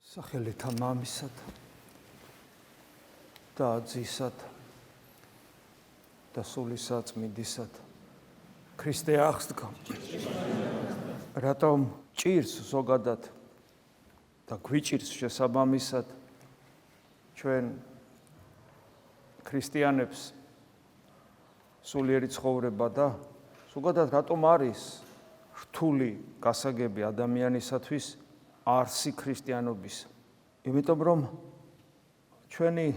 სახელითა მამისათა და ძისათა და სულისაწმინდისათა ქრისტე აღსდგა რატომ ჭირს ზოგადად და გვიჭირს შესაბამისად ჩვენ ქრისტიანებს სულიერი ცხოვრება და ზოგადად რატომ არის რთული გასაგები ადამიანისათვის არსი ქრისტიანობის. იმიტომ რომ ჩვენი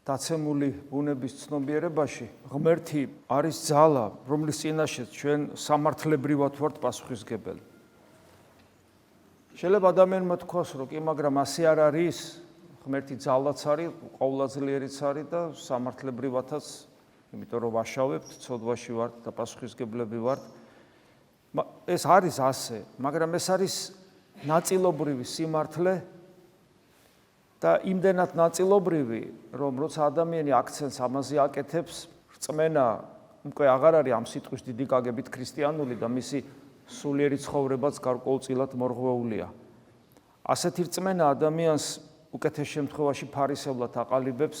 დაცემული ბუნების ცნობიერებაში ღმერთი არის ძალა, რომლის წინაშეც ჩვენ სამართლებრივად ვართ პასუხისმგებელი. შეიძლება ადამიანმა თქვას, რომ კი, მაგრამ ასე არ არის, ღმერთი ძალაც არის, ყოვლადძლიერიც არის და სამართლებრივადაც, იმიტომ რომ ვაშავებთ, ცოდვაში ვართ და პასუხისმგებლები ვართ. ეს არის ასე, მაგრამ ეს არის ნაწილობრივი სიმართლე და იმდენად ნაწილობრივი, რომ როცა ადამიანი აქცენტს ამაზე აკეთებს, რწმენა უკვე აღარ არის ამ სიტყვის დიდი გაგებით ქრისტიანული და მისი სულიერი ცხოვრებაც გარკვეულწილად მორღვეულია. ასეთი რწმენა ადამიანს უკეთეს შემთხვევაში ფარისევლად აყალიბებს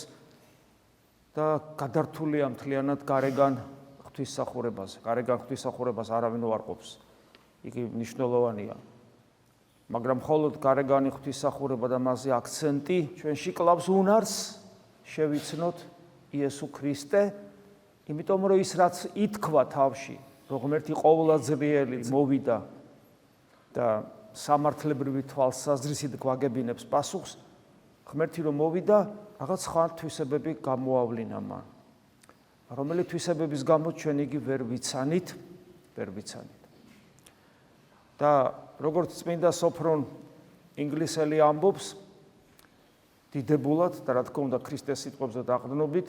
და გადართულია მთლიანად გარეგან ღვთისმსახურებაზე. გარეგან ღვთისმსახურებას არავინ უარყოფს. იგი მნიშვნელოვანია. მაგრამ მხოლოდ გარეგანი ღვთისმსახურება და მასზე აქცენტი ჩვენში კლავს უნარს შევიცნოთ იესო ქრისტე, იმიტომ რომ ის რაც ითქვა თავში, რომ ღმერთი ყოვლადწლიერი მოვიდა და სამართლებრივი თვალსაზრისით გვაგებინებს პასუხს, ღმერთი რომ მოვიდა, რაღაც სხვა თვისებები გამოავლინა მან. რომელი თვისებების გამო ჩვენ იგი ვერ ვიცანით. და როგორც წმინდა სოფრონ ინგლისელი ამბობს, დიდებულად და რა თქმა უნდა ქრისტეს სიტყვებზე დაყრდნობით,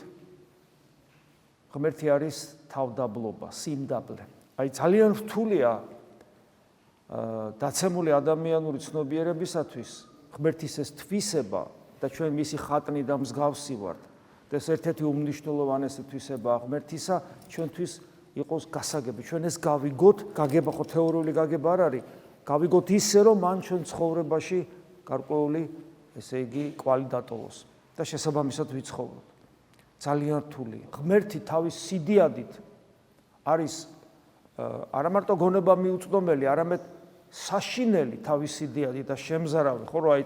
ღმერთი არის თავდაბლობა, სიმდაბლე. აი ძალიან რთულია დაცემული ადამიანური ცნობიერებისათვის ღმერთის ეს თვისება და ჩვენ მისი ხატნი და მსგავსი ვართ. და ეს ერთ-ერთი უმნიშვნელოვანესი თვისებაა ღმერთისა ჩვენთვის იყოს გასაგები. ჩვენ ეს გავიგოთ, გაგება ხო თეორიული გაგება არ არის, გავიგოთ ისე, რომ მან ჩვენ ცხოვრებაში გარკვეული, ესე იგი, კვალი დატოვოს და შესაბამისად ვიცხოვროთ. ძალიან რთულია. ღმერთი თავის სიდიადით არის არა მარტო გონება მიუწვდომელი, არამედ საშინელი თავის სიდიადით და შემზარავი, ხო, რომ აი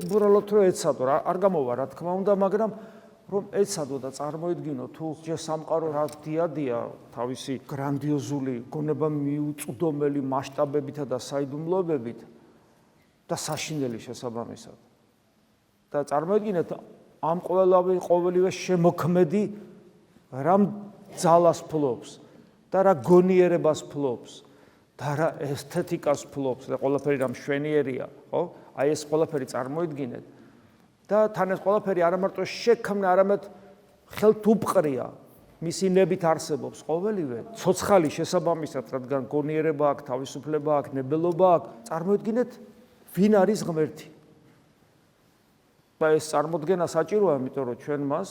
უბრალოდ რომ ეცადო, არ გამოვა რა თქმა უნდა, მაგრამ რომ ეცადო და წარმოედგინო თუ ჯერ სამყარო რა დიადია თავისი გრანდიოზული გონება მიუწვდომელი მასშტაბებითა და საიდუმლოებებით და საშინელი შესაბამისად. და წარმოედგინეთ ამ ყოველივე შემოქმედი რა ძალას ფლობს და რა გონიერებას ფლობს და რა ესთეტიკას ფლობს და ყველაფერი რა მშვენიერია, ხო? აი ეს ყველაფერი წარმოედგინეთ. და თან ეს ყველაფერი არა მარტო შექმნა, არამედ ხელთ უპყრია, მისი ნებით არსებობს ყოველივე, ცოცხალი შესაბამისად, რადგან გონიერება აქვს, თავისუფლება აქვს, ნებელობა აქვს, წარმოედგინეთ, ვინ არის ღმერთი. და ეს წარმოდგენა საჭიროა, იმიტომ რომ ჩვენ მას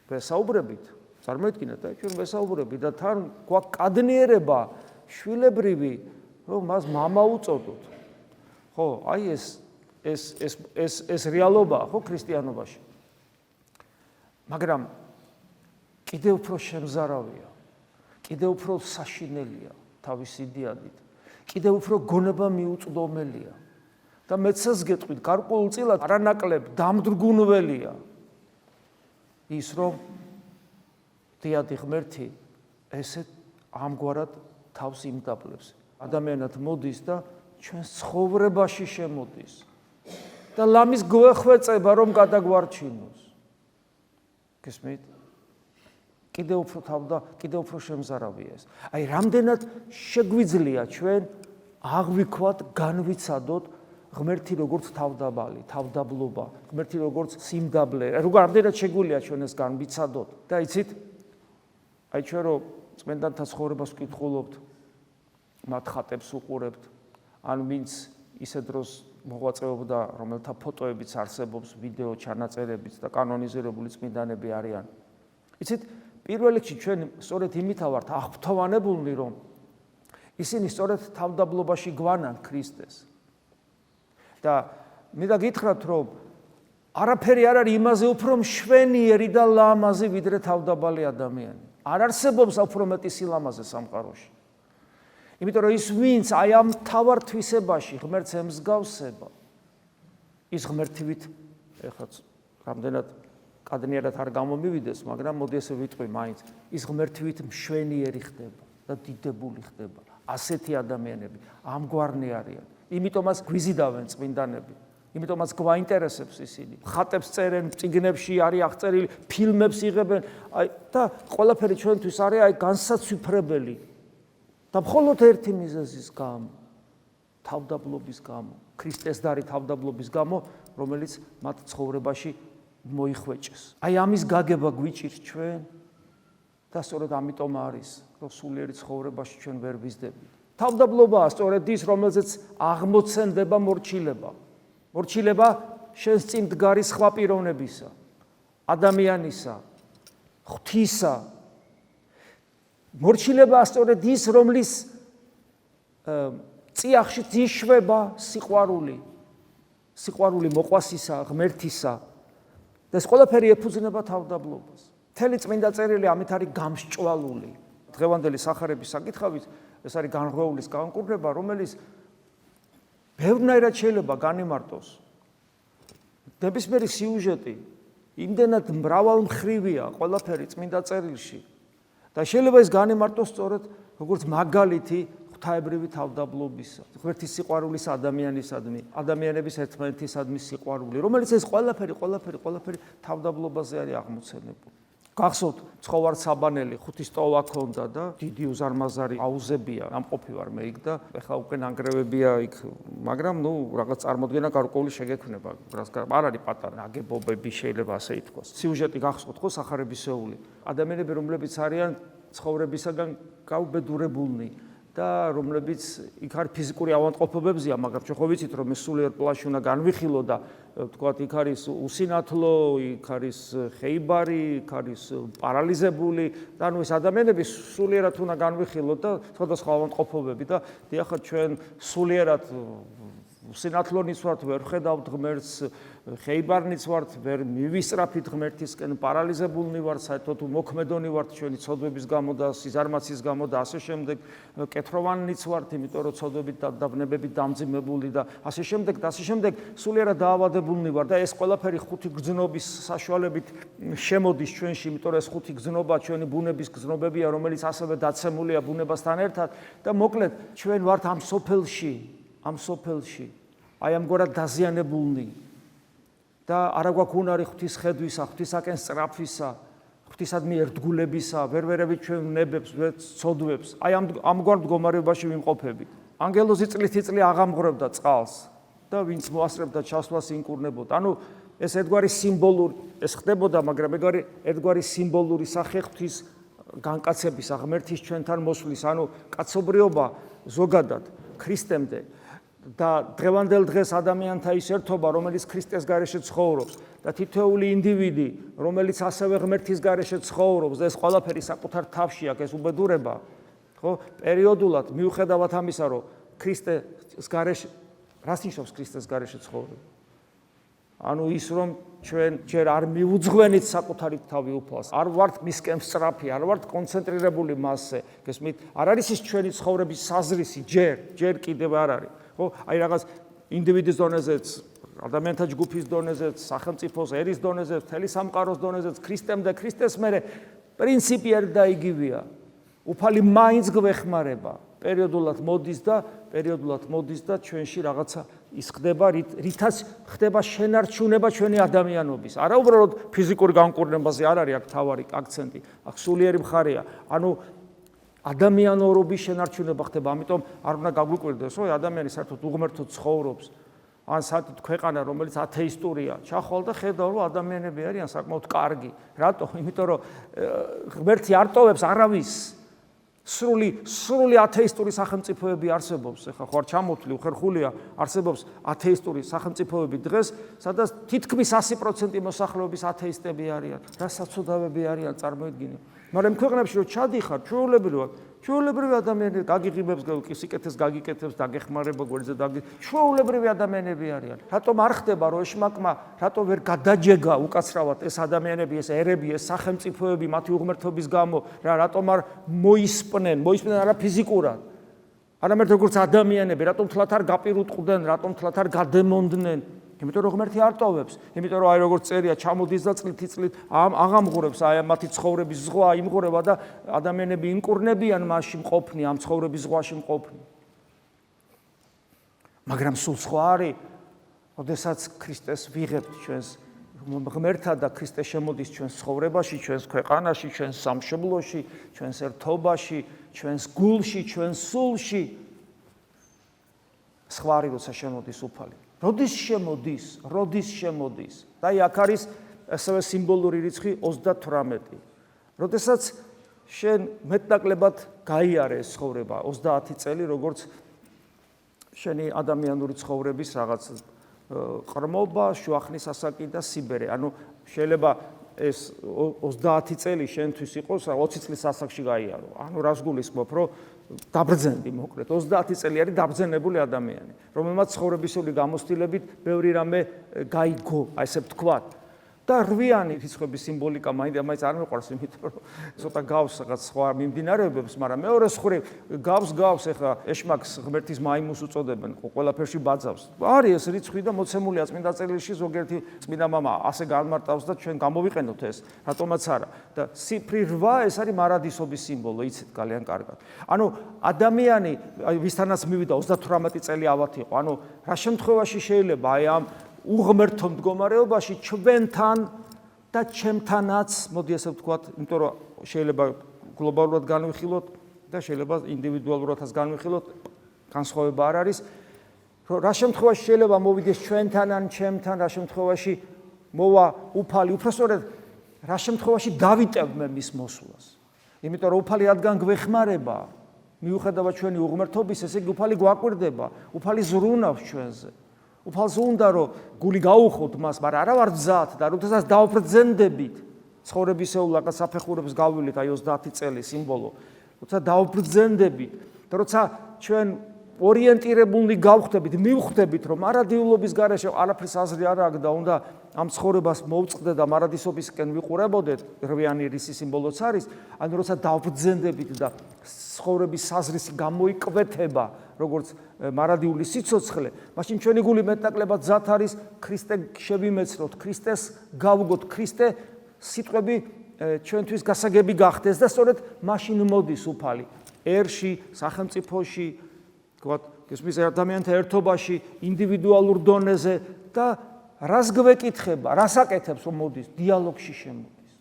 ვესაუბრებით. წარმოედგინეთ, ჩვენ ვესაუბრებით და თან გვაქვს კადნიერება, შვილებრივი, რომ მას მამა უწოდოთ. ხო, აი ეს რეალობაა, ხო, ქრისტიანობაში. მაგრამ კიდევ უფრო შემზარავია, კიდევ უფრო საშინელია თავისი დიადით, კიდევ უფრო გონება მიუწვდომელია. და მეცეს გეტყვით, გარკვეულწილად არანაკლებ დამდრგუნველია ის, რომ დიადი ღმერთი ესე ამგვარად თავს იმდაბლებს. ადამიანად მოდის და ჩვენს ცხოვრებაში შემოდის. და ლამის გვეხვეწება, რომ გადაგვარჩინოს. გესმით? კიდევ უფრო შემზარავია ეს. აი, რამდენად შეგვიძლია ჩვენ აღვიქვათ, განვიცადოთ ღმერთი როგორც თავდაბალი, თავდაბლობა, ღმერთი როგორც სიმდაბლე. რამდენად შეგვიძლია ჩვენ ეს განვიცადოთ. და იცით, აი ჩვენ რომ წმენდანთა ცხოვრებას ვკითხულობთ, მათ ხატებს უყურებთ, ან ვინც ისე დროს მოღვაწეობდა, რომელთა ფოტოებიც არსებობს, ვიდეო ჩანაწერებიც და კანონიზირებული წმინდანები არიან. იცით, პირველ რიგში ჩვენ სწორედ იმით ვართ აღფრთოვანებულნი, რომ ისინი სწორედ თავდაბლობაში გვანან ქრისტეს. და მინდა გითხრათ, რომ არაფერი არ არის იმაზე უფრო მშვენიერი და ლამაზი, ვიდრე თავდაბალი ადამიანი. არ არსებობს უფრო მეტი სილამაზე სამყაროში. იმიტომ რომ ის ვინც აი ამ თავარ თვისებაში ღმერთს ემსგავსება, ის ღმერთივით ეხლა რამდენად კადნიერად არ გამომივიდეს, მაგრამ მოდი ესე ვიტყვი მაინც, ის ღმერთივით მშვენიერი ხდება და დიდებული ხდება. ასეთი ადამიანები ამგვარნი არიან. იმიტომაც გვიზიდავენ წმინდანები. იმიტომაც გვაინტერესებს ისინი. ხატებს წერენ, წიგნებში არის აღწერილი, ფილმებს იღებენ, აი და ყველაფერი ჩვენთვის არის აი განსაცვიფრებელი. და მხოლოდ ერთი მიზეზის გამო, თავდაბლობის გამო, ქრისტესდარი თავდაბლობის გამო, რომელიც მათ ცხოვრებაში მოიხვეჭეს. აი ამის გაგება გვიჭირს ჩვენ და სწორედ ამიტომ არის, რომ სულიერი ცხოვრებაში ჩვენ ვერ ვიზდებით. თავდაბლობაა სწორედ ის, რომელზეც აღმოცენდება მორჩილება. მორჩილება შენს წინ მდგარი სხვა პიროვნებისა, ადამიანისა, ღვთისა. მორჩილებაა სწორედ ის, რომლის წიაღში ძიშვება სიყვარული. სიყვარული მოყვასისა, ღმერთისა. და ეს ყველაფერი ეფუძნება თავდაბლობას. მთელი წმინდა წერილი ამით არის გამსჭვალული. დღევანდელი სახარების საკითხავით ეს არის განღვეულის განკურნება, რომელიც ბევრნაირად შეიძლება განიმარტოს. ნებისმიერი სიუჟეტი იმდენად მრავალმხრივია ყველაფერი წმინდა წერილში და შეიძლება ეს განიმარტოს სწორედ როგორც მაგალითი ღვთაებრივი თავდაბლობისა, ღმერთის სიყვარულის ადამიანისადმი, ადამიანების ერთმანეთისადმი სიყვარული, რომელიც ეს ყველაფერი თავდაბლობაზე არის აღმოცენებული. გახსოვთ, ცხოვარ საბანელი ხუთი სტოვა ქონდა და დიდი უზარმაზარი აუზებია, ამყოფი ვარ მე იქ და ეხლა უკვე ნანგრევებია იქ, მაგრამ რაღაც წარმოდგენა გარკვეული შეგექმნება, არ არის პატარა ნაგებობები, შეიძლება ასე ითქვას. სიუჟეტი გახსოვთ ხო, სახარებისეული. ადამიანები, რომლებიც არიან ცხოვრებისაგან გაუბედურებულნი და რომლებიც იქ არის ფიზიკური ავადმყოფობებზია, მაგრამ ჩვენ ხო ვიცით, რომ ეს სულიერ პლანში უნდა განვიხილო და თქვათ, იქ არის უსინათლო, იქ არის ხეიბარი, იქ არის პარალიზებული და ანუ ეს ადამიანები სულიერად უნდა განვიხილოთ და სხვადასხვა ავადმყოფობები და დიახაც ჩვენ სულიერად უსინათლონიც ვართ, ვერ ხედავთ ღმერთს, ხეიბარნიც ვართ, ვერ მივისწრაფით ღმერთისკენ, პარალიზებულნი ვართ, საერთოდ მოქმედონი ვართ ჩვენი ცოდვების გამო და სიზარმაცის გამო და ასე შემდეგ, კეთროვანიც ვართ, იმიტომ რომ ცოდვებით და დაბნებებით დამძიმებული და ასე შემდეგ და ასე შემდეგ, სულიერად დაავადებულნი ვართ და ეს ყველაფერი ხუთი გრძნობის საშუალებით შემოდის ჩვენში, იმიტომ რომ ეს ხუთი გრძნობა ჩვენი ბუნების გრძნობებია, რომელიც ასევე დაცემულია ბუნებასთან ერთად და მოკლედ ჩვენ ვართ ამ სოფელში, აი ამგვარად დაზიანებულნი და არა გვაქვს უნარი ღვთის ხედვისა, ღვთისაკენ სწრაფისა, ღვთისადმი ერთგულებისა, ვერ ვერავით ჩვენ ნებებს, ვერ ცოდვებს. აი ამგვარ მდგომარეობაში ვიმყოფებით. ანგელოზი წლით-წლით აღამღრევდა წყალს და ვინც მოასწრებდა ჩასვლას ინკურნებოდა. ანუ ეს ერთგვარი სიმბოლური, ეს ხდებოდა, მაგრამ ერთგვარი სიმბოლური სახე ღვთის განკაცებისა, ღმერთის ჩვენთან მოსვლის, ანუ კაცობრიობა ზოგადად ქრისტემდე და დღევანდელ დღეს ადამიანთა ის ერთობა, რომელიც ქრისტეს გარეშე ცხოვრობს და თითოეული ინდივიდი, რომელიც ასევე ღმერთის გარეშე ცხოვრობს და ეს ყველაფერი საკუთარ თავში აქვს, ეს უბედურება, ხო? პერიოდულად მიუხედავად ამისა, რომ ქრისტეს გარეშე, რას ნიშნავს ქრისტეს გარეშე ცხოვრება? ანუ ის, რომ ჩვენ ჯერ არ მიუძღვენით საკუთარი თავი უფალს, არ ვართ მისკენ სწრაფი, არ ვართ კონცენტრირებული მასზე, გესმით? არ არის ის ჩვენი ცხოვრების საზრისი, ჯერ კიდევ არ არის. ხო, აი რაღაც ინდივიდის დონეზეც, ადამიანთა ჯგუფის დონეზეც, სახელმწიფოს ერის დონეზეც, მთელი სამყაროს დონეზეც, ქრისტემდე, ქრისტეს მერე პრინციპი არ და იგივეა. უფალი მაინც გვეხმარება, პერიოდულად მოდის და ჩვენში რაღაცა ის ხდება, რითაც ხდება შენარჩუნება ჩვენი ადამიანობის. არა უბრალოდ ფიზიკური განკურნებაზე არ არის აქ თავარი აქცენტი, აქ სულიერი მხარეა. ანუ ადამიანურობის შენარჩუნება ხდება, ამიტომ არ უნდა გაგვიკვირდეს, რომ ადამიანი საერთოდ უღმერთოდ ცხოვრობს, ან საერთოდ ქვეყანა, რომელიც ათეისტურია, ჩახვალ და ხედავ, რომ ადამიანები არიან საკმაოდ კარგი. რატო? იმიტომ რომ ღმერთი არ ტოვებს არავის. სრული ათეისტური სახელმწიფოები არსებობს, ეხლა ხო არ ჩამოთვლი, უხერხულია, არსებობს ათეისტური სახელმწიფოები დღეს, სადაც თითქმის 100% მოსახლეობის ათეისტები არიან. რა საცოდავები არიან, წარმოიდგინე. მაგრამ ქვეყნებში რომ ჩადიხარ, ჩვეულებრივი ადამიანები გაგიღიმებს, სიკეთეს გაგიკეთებს, დაგეხმარება გვერდზე ჩვეულებრივი ადამიანები არიან. რატომ არ ხდება რომ ეშმაკმა, რატომ ვერ გადაჯეგა უკაცრავად ეს ადამიანები, ეს ერები, ეს სახელმწიფოები მათი უღმრთობის გამო, რატომ არ მოისპნენ არა ფიზიკურად, არამედ როგორც ადამიანები, რატომ თლათ არ გაპირუტყვდნენ, რატომ თლათ არ გადემონდნენ? იმიტომ რომ ღმერთი არ ტოვებს, იმიტომ რომ აი როგორც წერია, ჩამოდის და წლით აღამღურებს აი მათი ცხოვრების ზღვა იმღურება და ადამიანები იმკურნებიან მასში მყოფნი, ამ ცხოვრების ზღვაში მყოფნი. მაგრამ სულ სხვა არის, როდესაც ქრისტეს ვიღებთ ჩვენს ღმერთად და ქრისტე შემოდის ჩვენს ცხოვრებაში, ჩვენს ქვეყანაში, ჩვენს სამშობლოში, ჩვენს ერთობაში, ჩვენს გულში, ჩვენს სულში. სხვა არის, როცა შემოდის უფალი. როდის შემოდის? და აქ არის ასევე სიმბოლური რიცხვი 38. როდესაც შენ მეტნაკლებად გაიარე ეს ცხოვრება, 30 წელი, როგორც შენი ადამიანური ცხოვრების რაღაც ყრმობა, შუახნის ასაკი და სიბერე. ანუ შეიძლება ეს 30 წელი შენთვის იყოს 20 წლის ასაკში გაიარო. ანუ რას გულისხმობ, რომ დაბრძენდი მოკლედ 30 წელი არის დაბრძენებული ადამიანი, რომელმაც ცხოვრებისეული გამოცდილებით ბევრი რამე გაიგო, აი ესე ვთქვათ. და რვიანი რიცხვების სიმბოლიკა მაინც არ მეყვარს, იმიტომ რომ ცოტა გავს რაღაც სხვა მიმდინარეობებს, მაგრამ მეორე მხრივ გავს ეხლა ეშმაკს ღმერთის მაიმუნს უწოდებენ, ყველაფერში ბაძავს. არის ეს რიცხვი და მოცემულია წმინდა წერილში, ზოგიერთი წმინდა მამა ასე განმარტავს და ჩვენ გამოვიყენოთ ეს, რატომაც არა. და ციფრი 8 ეს არის მარადისობის სიმბოლო, იცით ძალიან კარგად. ანუ ადამიანი, ვისთანაც მივიდა 38 წელი ავად იყო, ანუ რა შემთხვევაში შეიძლება აი ამ უღმერთო მდგომარეობაში ჩვენთან და ჩემთანაც, მოდი ასე ვთქვათ, იმიტომ რომ შეიძლება გლობალურად განვიხილოთ და შეიძლება ინდივიდუალურადაც განვიხილოთ, განსხვავება არ არის, რომ რა შემთხვევაში შეიძლება მოვიდეს ჩვენთან ან ჩემთან, რა შემთხვევაში მოვა უფალი, უბრალოდ რა შემთხვევაში დავიტევ მე მის მოსვლას. იმიტომ რომ უფალი რადგან გვეხმარება, მიუხედავად ჩვენი უღმრთობის, ესე იგი უფალი გვაკვირდება, უფალი ზრუნავს ჩვენზე. უფალს უნდა რომ გული გაუხოთ მას, მაგრამ არა ვარ გზად და როდესაც დავბრძენდებით ცხოვრებისეულ რაღაც საფეხურებს გავივლით აი 30 წელი სიმბოლო, როცა დავბრძენდებით და როცა ჩვენ ორიენტირებულნი გავხდებით, მივხვდებით რომ მარადიულობის გარეშე არაფრის აზრი არ აქვს და უნდა ამ ცხოვრებას მოვწყდეთ და მარადისობისკენ ვიყურებოდეთ, რვიანი რისი სიმბოლოც არის, ანუ როცა დავბრძენდებით და ცხოვრების საზრისი გამოიკვეთება როგორც მარადიული სიცოცხლე, მაშინ ჩვენი გული მეტნაკლებად გზად არის ქრისტე შევიმეცნოთ, ქრისტეს გავუგოთ, ქრისტე სიტყვები ჩვენთვის გასაგები გახდეს და სწორედ მაშინ მოდის უფალი ერში, სახელმწიფოში, თქვათ, გესმის ადამიანთა ერთობაში, ინდივიდუალურ დონეზე და რას გვეკითხება, რას აკეთებს რომ მოდის, დიალოგში შემოდის.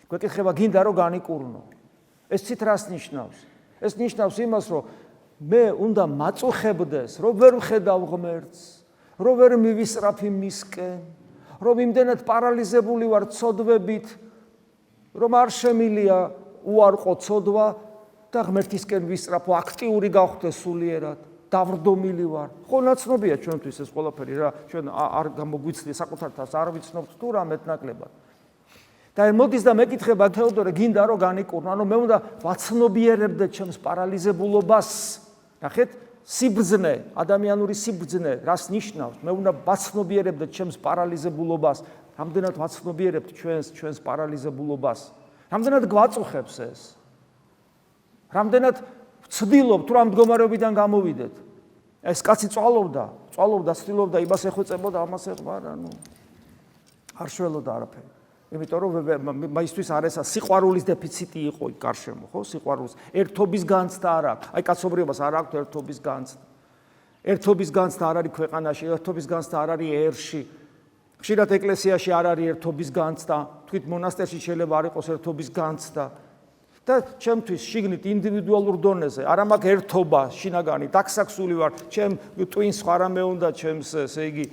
გვეკითხება გინდა რომ განიკურნო. ეს ცით რას ნიშნავს? ეს ნიშნავს იმას, რომ მე უნდა მაწუხებდეს, რომ ვერ ვხედავ ღმერთს, რომ ვერ მივისწრაფი მისკენ, რომ იმდენად პარალიზებული ვარ ცოდვებით, რომ არ შემილია უარყო ცოდვა და ღმერთისკენ ვისწრაფო, აქტიური გავხდე სულიერად, დავრდომილი ვარ. ხო ნაცნობია ჩვენთვის ეს ყველაფერი რა, ჩვენ არ გამოგვიცდი საკუთარ თავს, არ ვიცნობთ თუ რა მეტნაკლებად. და მოდის და მეკითხება თეოდორე, გინდა რომ განიკურნო, ანუ მე უნდა ვაცნობიერებდე ჩემს პარალიზებულობას. ნახეთ, სიბრძნე, ადამიანური სიბრძნე, რას ნიშნავს? მე უნდა ვაცნობიერებდე ჩემს პარალიზებულობას. რამდენად ვაცნობიერებთ ჩვენს პარალიზებულობას? რამდენად გვაწუხებს ეს? რამდენად ვცდილობთ თუ ამ მდგომარეობიდან გამოვიდეთ? ეს კაცი წვალობდა, ცდილობდა იმას ეხვეწებოდა, ამას ეხმარა, ანუ არ შველოდა არაფერი. იმიტომ რომ მაისთვის არ ესა სიყვარულის დეფიციტი იყო გარშემო, ხო? სიყვარულის ერთობის განცდა არ აქვს. აი კაცობრიობას არ აქვს ერთობის განცდა. ერთობის განცდა არ არის ქვეყანაში, ერთობის განცდა არ არის ერში. ხშირად ეკლესიაში არ არის ერთობის განცდა, თვით მონასტერში შეიძლება არ იყოს ერთობის განცდა. და ჩემთვის შიგნით ინდივიდუალურ დონეზე არ მაქვს ერთობა შინაგანი, დაქსაქსული ვარ, ჩემ ტვინს სხვა რამე უნდა, ჩემს ესე იგი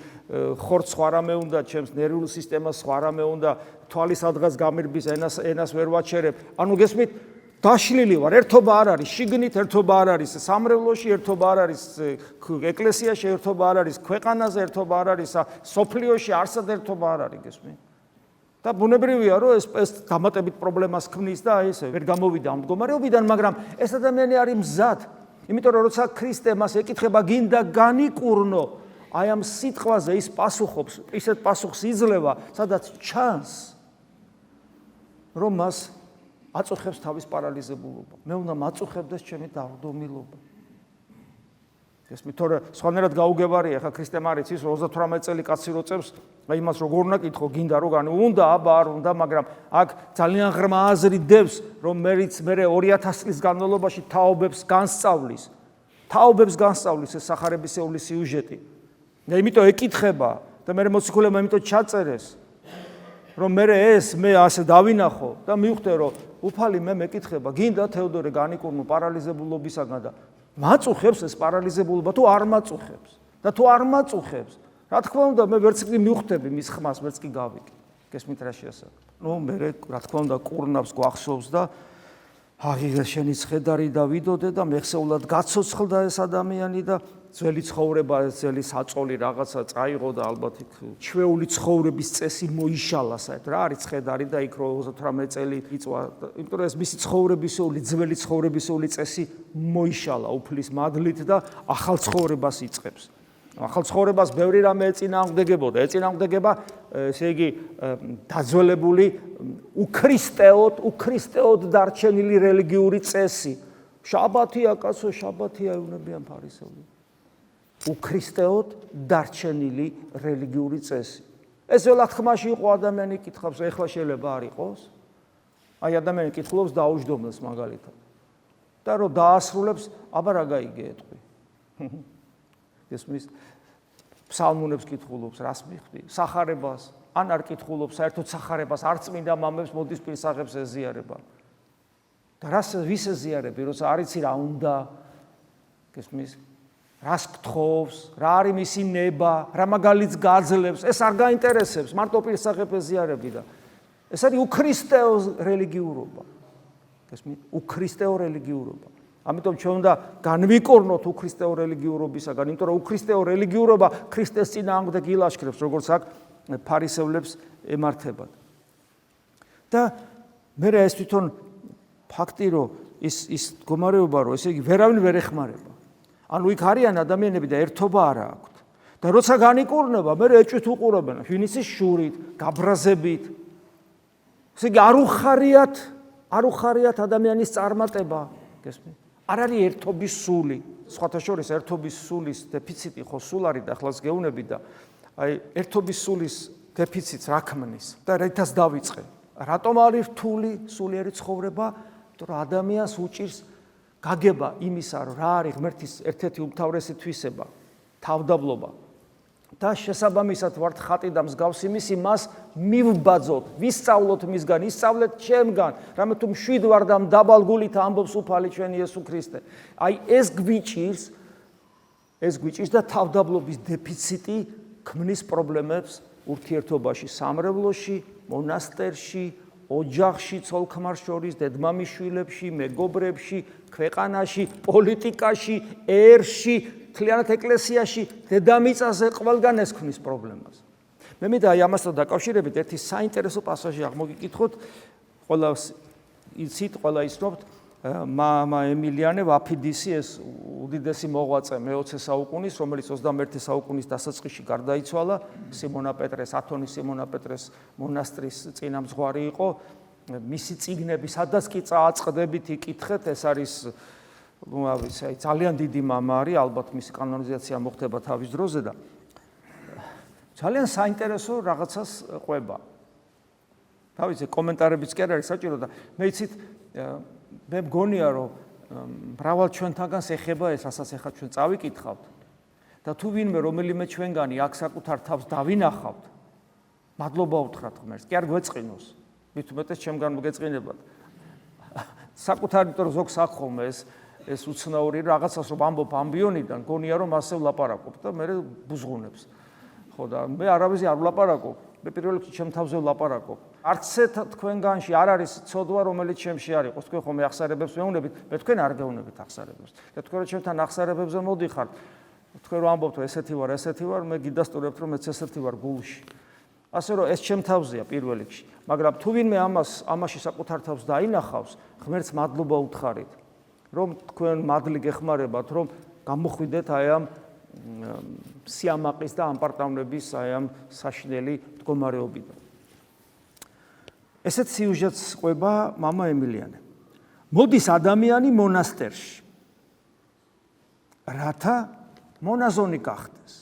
ხორცს სხვა რამე უნდა, ჩემს ნერვულ სისტემას სხვა რამე უნდა, თვალის ადღაც გამირბის ენას ვერ ვაჩერებ. ანუ გესმით, დაშლილი ვარ, ერთობა არ არის, შიგნით ერთობა არ არის, სამრევლოში ერთობა არ არის, ეკლესიაში ერთობა არ არის, ქვეყანაზე ერთობა არ არის, სოფლიოში არსად ერთობა არ არის, გესმით? და ბუნებრივია, რომ ეს დამატებით პრობლემას ქმნის და აი ესე ვერ გამოვიდა ამ მდგომარეობიდან, მაგრამ ეს ადამიანი არის მზად. იმიტომ რომ როცა ქრისტე მას ეკითხება, გინდა განიკურნო, აი ამ სიტყვაზე ის პასუხობს, ისეთ პასუხს იძლევა, სადაც ჩანს, რომ მას აწუხებს თავის პარალიზებულობა. მე უნდა მაწუხებდეს ჩემი დავრდომილობა. ეს მითორე სხვანაირად გაუგებარია, ხა ქრისტემ არის ის 38 წელი კაცი როწევს, აი იმას როგორ უნდა კითხო, გინდა რო განი, უნდა, აბა არ უნდა, მაგრამ აქ ძალიან ღრმა აზრი დევს, რომ მე 2000 წლის განმავლობაში თაობებს განსწავლის ეს სახარებისეული სიუჟეტი. და იმიტომ ეკითხება და მე მოციქულებმა იმიტომ ჩაწერეს, რომ მე ასე დავინახო და მივხვდე, რომ უფალი მე მეკითხება, გინდა თეოდორე განიკურნო პარალიზებულობისაგან და მაწუხებს ეს პარალიზებულობა თუ არ მაწუხებს და თუ არ მაწუხებს, რა თქმა უნდა მე ვერც კი მივხვდები მის ხმას, ვერც კი გავიკი. გესმით რა შეასრულა. მე რა თქმა უნდა კურნავს გვახსოვს და აი შენი ცხედარი და ვიდოდე და მეხსეულად გაცოცხლდა ეს ადამიანი და ძველი ცხოვრება, ძველი საწოლი რაღაცა წაიღო და ალბათ იქ ჩვეული ცხოვრების წესი მოიშალა საერთოდ. რა არის ცხედარი და იქ 38 წელი იწვა, იმიტომ რომ ეს მისი ცხოვრებისეული, ძველი ცხოვრებისეული წესი მოიშალა უფლის მადლით და ახალ ცხოვრებას იწყებს. ახალ ცხოვრებას ბევრი რამე ეწინააღმდეგებოდა. ეწინააღმდეგება, ესე იგი, დაძველებული უქრისტეოდ დარჩენილი რელიგიური წესი. შაბათია, კაცო, შაბათია ეუბნებიან ფარისევლები. უქრისტეოდ დარჩენილი რელიგიური წესი. ეს ველად ხმაში იყო ადამიანი კითხავს, ეხლა შეიძლება არ იყოს. აი ადამიანი კითხულობს დაუჯდომელს მაგალითად. და რომ დაასრულებს, აბა რა გაიგე ეტყვი. ესმის ფსალმუნებს კითხულობს, რას მიხვდი? სახარებას, ან არ კითხულობს, საერთოდ სახარებას არ წმინდა მამებს მოდის პირსაღებს ეზიარება. და ვის ეზიარები, როცა არ იცი რა უნდა? ესმის რას გთხოვს, რა არის მისი ნება, რა მაგალითს გაძლევს, ეს არ გაინტერესებს, მარტო პირსაღებ ეზიარები და ეს არის უქრისტეო რელიგიურობა. ესმის უქრისტეო რელიგიურობა. ამიტომ ჩვენ უნდა განვიკორნოთ უქრისტეო რელიგიურობისაგან, იმიტომ რომ უქრისტეო რელიგიურობა ქრისტეს წინააღმდეგ ილაშქრებს, როგორც აქ ფარისევლებს ემართებათ. და მე ეს თვითონ ფაქტი, რომ ის მდგომარეობა, რომ ესე იგი ვერავინ ვერ ეხმარება. ანუ იქ არიან ადამიანები და ერთობა არ აქვთ. და როცა განიკურნება, მე ეჭვით უყურებენ, ვინიცის შურით, გაბრაზებით. ესე იგი არ უხარიათ ადამიანის წარმატება, გესმით? არ არის ერთობის სული, სხვათა შორის ერთობის სულის დეფიციტი ხო სულ არის და ახლაც გეუბნები და აი ერთობის სულის დეფიციტს რა ქმნის და რითაც დავიწყე. რატომ არის რთული სულიერი ცხოვრება? იმიტომ რომ ადამიანს უჭირს გაგება იმისა, რომ რა არის ღმერთის ერთ-ერთი უმთავრესი თვისება, თავდაბლობა. და შესაბამისად ვართ ხატი და მსგავსი მისი მას მივბაძოთ, ვისწავლოთ მისგან, ისწავლეთ ჩემგან, რამე თუ მშვიდ ვარ და მდაბალ გულით ამბობს უფალი ჩვენი იესო ქრისტე. აი ეს გვიჭირს და თავდაბლობის დეფიციტი ქმნის პრობლემებს ურთიერთობაში, სამრევლოში, მონასტერში, ოჯახში, ცოლ-ქმარს შორის, დედმამიშვილებში, მეგობრებში, ქვეყანაში, პოლიტიკაში, ერში, მთლიანად ეკლესიაში, დედამიწაზე ყველგან ეს ქმნის პრობლემას. მე მინდა აი ამასთან დაკავშირებით ერთი საინტერესო პასაჟი აღმოგიკითხოთ. ყველა იცნობთ მამა ემილიანე ვაფიდისი, ეს უდიდესი მოღვაწე მე-20 საუკუნის, რომელიც 21 საუკუნის დასაწყისში გარდაიცვალა, ათონის სიმონა პეტრეს მონასტრის წინამძღვარი იყო. მისი წიგნები სადაც კი წააწყდებით იკითხეთ, ეს არის ძალიან დიდი მამა არის, ალბათ მისი კანონიზაცია მოხდება თავის დროზე და ძალიან საინტერესო რაღაცას ყვება. თავისი კომენტარებიც კი არ არის საჭირო და მე იცით, მე მგონია, რომ მრავალ ჩვენთაგანს ეხება ეს, რასაც ახლა ჩვენ წავიკითხავთ და თუ ვინმე რომელიმე ჩვენგანი აქ საკუთარ თავს დავინახავთ, მადლობა უთხრათ ღმერთს, კი არ გვეწყინოს, მით უმეტეს ჩემგან მოგეწყინებათ. საკუთარი, იმიტომ რომ ზოგს აქ ხოლმე ეს უცნაური რაღაცას რომ ამბობ ამბიონიდან, გონია რომ ასე ვლაპარაკობ და მე ბუზღუნებს. ხო და მე არავის არ ვლაპარაკობ, მე პირველ რიგში ჩემ თავზე ვლაპარაკობ. არც თქვენგანში არ არის ცოდვა, რომელიც ჩემში არ იყოს. თქვენ ხომ ახსარებებს მეუნებით, მე თქვენ არ გეუნებით ახსარებებს. და თქვენ რომ ჩემთან ახსარებებზე მოდიხართ, თქვენ რომ ამბობთ რომ ესეთი ვარ, მე გიდასტურებთ რომ მეც ესეთი ვარ გულში. ასე რომ ეს ჩემ თავზეა პირველ რიგში, მაგრამ თუ ვინმე ამაში საკუთარ თავს დაინახავს, ღმერთს მადლობა უთხარით, რომ თქვენ მადლი გეხმარებათ, რომ გამოხვიდეთ აი ამ სიამაყის და ამპარტავნების აი ამ საშინელი მდგომარეობიდან. ესეთ სიუჟეტს ყვება მამა ემილიანე. მოდის ადამიანი მონასტერში, რათა მონაზონი გახდეს.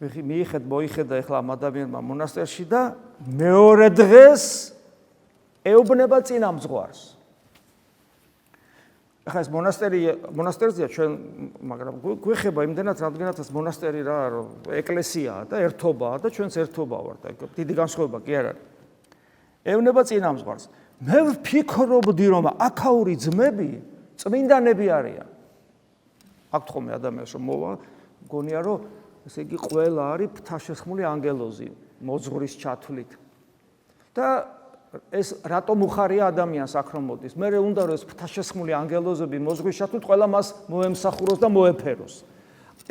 მოიხედა ეხლა ამ ადამიანმა მონასტერში და მეორე დღეს ეუბნება წინამძღვარს. ეხლა ეს მონასტერზეა ჩვენ, მაგრამ გვეხება იმდენად, რადგანაც მონასტერი რა, ეკლესიაა და ერთობაა და ჩვენც ერთობა ვართ, დიდი განსხვავება კი არ არის. ეუბნება წინამძღვარს. მე ვფიქრობდი, რომ აქაური ძმები წმინდანები არიან. აქ ხომ ადამიანს რომ მოვა, მგონია რომ ესე იგი ყველა არის ფთაშესხმული ანგელოზი მოძღვრის ჩათვლით. და ეს რატომ უხარია ადამიანს აქ რომ მოდის? მე უნდა რომ ეს ფთაშესხმული ანგელოზები მოძღვრის ჩათვლით ყველა მას მოემსახუროს და მოეფეროს.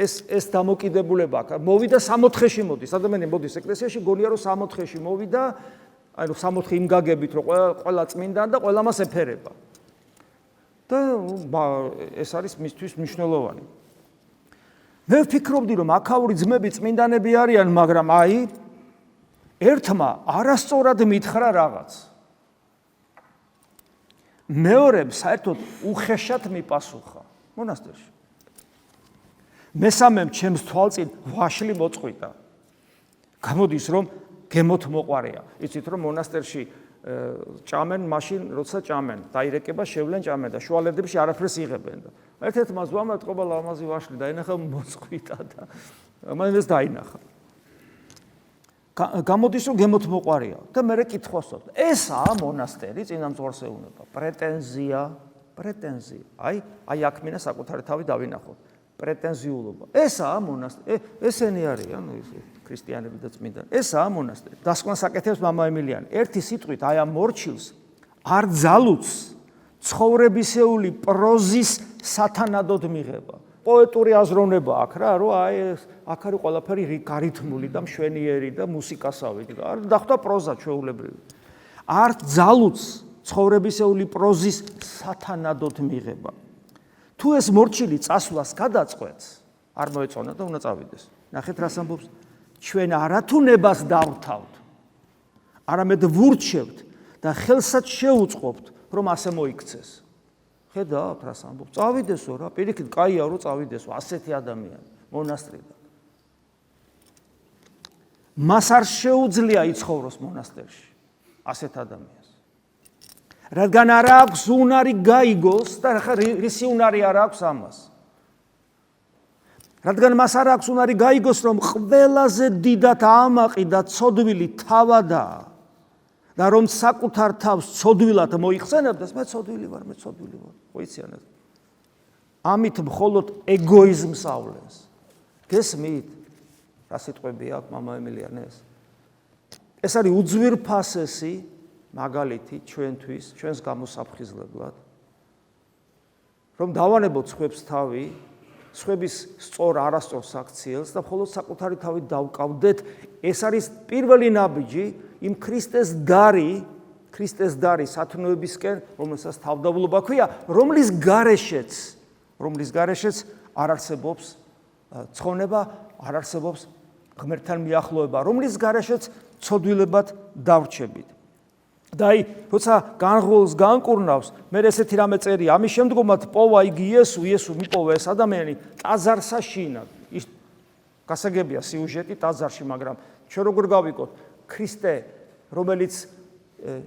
ეს დამოკიდებულება აქ მოვიდა 64-ში მოდის. ადამიანი მოდის ეკლესიაში, გონია რომ 64-ში მოვიდა, აი რომ 64 იმ გაგებით რომ ყველა წმინდან და ყველა მას ეფერება. და ეს არის მისთვის მნიშვნელოვანი. მე ვფიქრობდი რომ აქაური ძმები წმინდანები არიან, მაგრამ აი ერთმა არასწორად მითხრა რაღაც. მეორემ საერთოდ უხეშად მიპასუხა მონასტერში. მესამემ ჩემს თვალწინ ვაშლი მოწყვიტა. გამოდის რომ გემოთ მოყარია. იცით რომ მონასტერში ჭამენ მაშინ როცა ჭამენ, დაირეკება შევლენ ჭამენ და შუალედებში არაფერს იღებენ და ერთ-ერთმა ზვამ ეთყობა ლამაზი ვაშლი დაინახა მოწყვიტა და მან ეს დაინახა. გამოდის რომ გემოთ მოყარია და მე კითხვას ვსვამ. ესაა მონასტერი, წინამძღვარს ეუბნება. პრეტენზია. აი აქ მინდა საკუთარი თავი დავინახოთ. პრეტენზიულობა. ესაა მონასტერი. ესენი არიან ქრისტიანები და წმინდანი. ესაა მონასტერი. დასკვნას აკეთებს მამა ემილიანი. ერთი სიტყვით აი ამ მორჩილს არ ძალუც ცხოვრებისეული პროზის სათანადოდ მიღება. პოეტური აზროვნება აქ რა, რომ აი აქ არის ყველაფერი გარითმული და მშვენიერი და მუსიკასავით. არ დახვდა პროზა ჩვეულებრივი. არ ძალუც ცხოვრებისეული პროზის სათანადოდ მიღება. თუ ეს მორჩილი წასვლას გადაწყვეტს, არ მოეწონა და უნდა წავიდეს. ნახეთ რას ამბობს. ჩვენ არათუნებას დავთავთ, არამედ ვურჩევთ და ხელსაც შეუწყობთ, რომ ასე მოიქცეს. ხედავთ რას ამბობს. წავიდესო რა, პირიქით კაია რომ წავიდესო ასეთი ადამიანი მონასტრიდან. მას არ შეუძლია იცხოვროს მონასტერში ასეთ ადამიანს. რადგან არ აქვს უნარი გაიგოს და რისი უნარი არ აქვს ამას. რადგან მას არ აქვს უნარი გაიგოს, რომ ყველაზე დიდად ამაყი და ცოდვილი თავადაა და რომ საკუთარ თავს ცოდვილად მოიხსენებდეს, მე ცოდვილი ვარ. ყოიციანად. ამით მხოლოდ ეგოიზმს ავლენს. გესმით? რა სიტყვებია აქ მამა ემილიანეს? ეს არის უძვირფასესი მაგალითი ჩვენთვის, ჩვენს გამოსაფხიზლებლად, რომ დავანებოთ სხვებს თავი, სხვების სწორ არასწორ საქციელს და მხოლოდ საკუთარი თავით დავკავდეთ. ეს არის პირველი ნაბიჯი იმ ქრისტეს დარი სათნოებისკენ, რომელსაც თავდაბლობა ქვია, რომლის გარეშეც არ არსებობს ცხონება, არ არსებობს ღმერთთან მიახლოება, რომლის გარეშეც ცოდვილებად დავრჩებით. და აი, როცა განღოლს განკურნავს, მე ესეთი რამე წერია, ამის შემდგომად პოვა იგი იესო მიპოვა ეს ადამიანი ტაძარსა შინაგ. ის გასაგებია სიუჟეტი ტაძარში, მაგრამ ჩვენ როგორ გავიკოთ, ქრისტე, რომელიც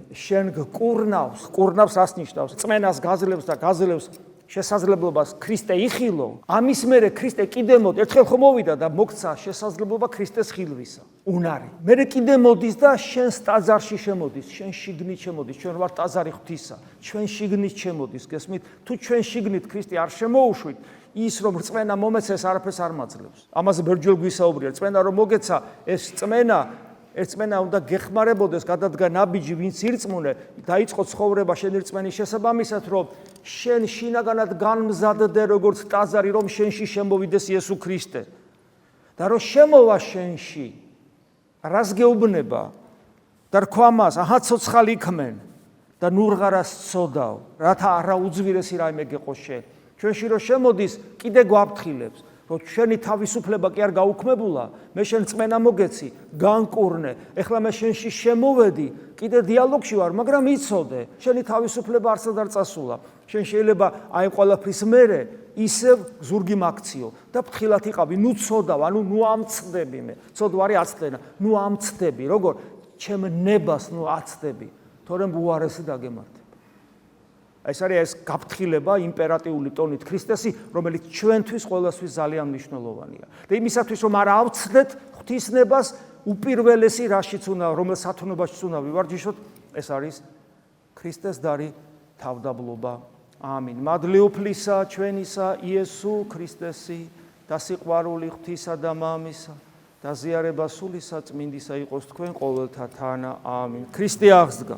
შენ გკურნავს რას ნიშნავს? წმენას გაძლევს და გაძლევს შესაძლებლობას ქრისტე იხილო. ამის მერე ქრისტე კიდე ერთხელ ხომ მოვიდა და მოგცა შესაძლებლობა ქრისტეს ხილვისა. უნარი. მერე კიდე მოდის და შენს ტაძარში შემოდის, შენ შიგნით შემოდის, ჩვენ ვართ ტაძარი ღვთისა. ჩვენ შიგნით შემოდის, გესმით? თუ ჩვენ შიგნით ქრისტე არ შემოუშვით, ის რომ რწმენა მომეცეს არაფერს არ მაძლევს. ამაზე ბერჯელ გვისაუბრია, რწმენა რომ მოგეცა, ეს რწმენა უნდა გეხმარებოდეს, გადადგა ნაბიჯი, ვინც ირწმუნე, დაიწყო ცხოვრება შენი რწმენის შესაბამისად, რომ შენ შინაგანად განმზადდე როგორც ტაძარი, რომ შენში შემოვიდეს იესო ქრისტე. და რომ შემოვა შენში რას გეუბნება და რქვა მას, აჰა ცოცხალი იქმენ და ნურღარას წოდავ, რათა არა უძვირესი რაიმე გეყოს შენ. ჩვენში რო შემოდის, კიდე გვაფრთხილებს, რომ შენი თავისუფლება კი არ გაუქმებულა, მე შენ წმენა მოგეცი, განკურნე, ეხლა მე შენში შემოვედი, კიდე დიალოგში ვარ, მაგრამ იცოდე, შენი თავისუფლება არსად არ წასულა. შენ შეიძლება აი ყველაფრის მერე ისევ ზურგი მაქციო და ფრთხილად იყავი, ნუ ცოდავ, ანუ ნუ ამცდები მე. ცოდვარი აცდენა, ნუ ამცდები, როგორ ჩემ ნებას ნუ აცდები, თორემ უარესი დაგემართება. ეს არის ეს გაფრთხილება იმპერატიული ტონით ქრისტესი, რომელიც ჩვენთვის ყველასთვის ძალიან მნიშვნელოვანია. და იმისათვის რომ არ ავცდეთ ღვთისნებას უპირველესი რაშიც უნდა, რომელ სათნოებაშიც უნდა ვივარჯიშოთ, ეს არის ქრისტეს დარი თავდაბლობა. ამინ. მადლიუფლისა ჩვენისა იესო ქრისტესი და სიყვარული ღვთისა და მამისა და ზიარება სულისა წმინდისა იყოს თქვენ ყოველთა თანა. ამინ. ქრისტე აღსდგა.